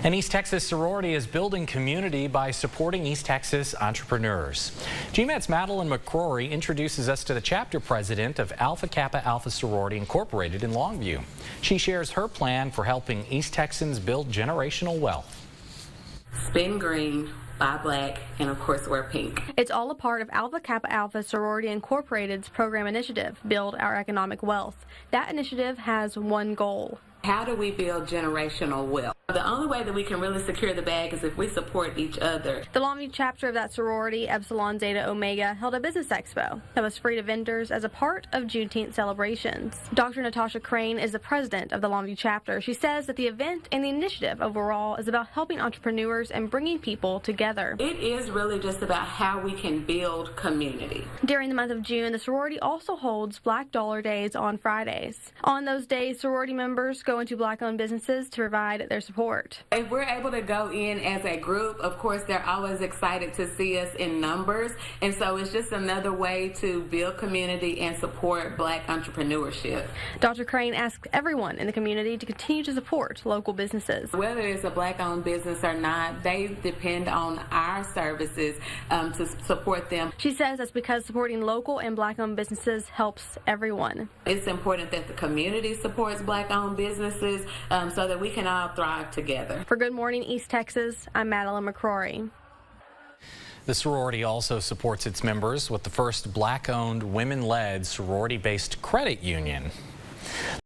An East Texas sorority is building community by supporting East Texas entrepreneurs. GMAT's Madeline McCrory introduces us to the chapter president of Alpha Kappa Alpha Sorority Incorporated in Longview. She shares her plan for helping East Texans build generational wealth. Spin green, buy black, and of course wear pink. It's all a part of Alpha Kappa Alpha Sorority Incorporated's program initiative, Build Our Economic Wealth. That initiative has one goal. How do we build generational wealth? The only way that we can really secure the bag is if we support each other. The Longview chapter of that sorority, Epsilon Zeta Omega, held a business expo that was free to vendors as a part of Juneteenth celebrations. Dr. Natasha Crane is the president of the Longview chapter. She says that the event and the initiative overall is about helping entrepreneurs and bringing people together. It is really just about how we can build community. During the month of June, the sorority also holds Black Dollar Days on Fridays. On those days, sorority members go into Black-owned businesses to provide their support. If we're able to go in as a group, of course, they're always excited to see us in numbers. And so it's just another way to build community and support Black entrepreneurship. Dr. Crane asks everyone in the community to continue to support local businesses. Whether it's a Black-owned business or not, they depend on our services to support them. She says that's because supporting local and Black-owned businesses helps everyone. It's important that the community supports Black-owned businesses so that we can all thrive together. For Good Morning East Texas, I'm Madeline McCrory. The sorority also supports its members with the first Black-owned, women-led, sorority-based credit union.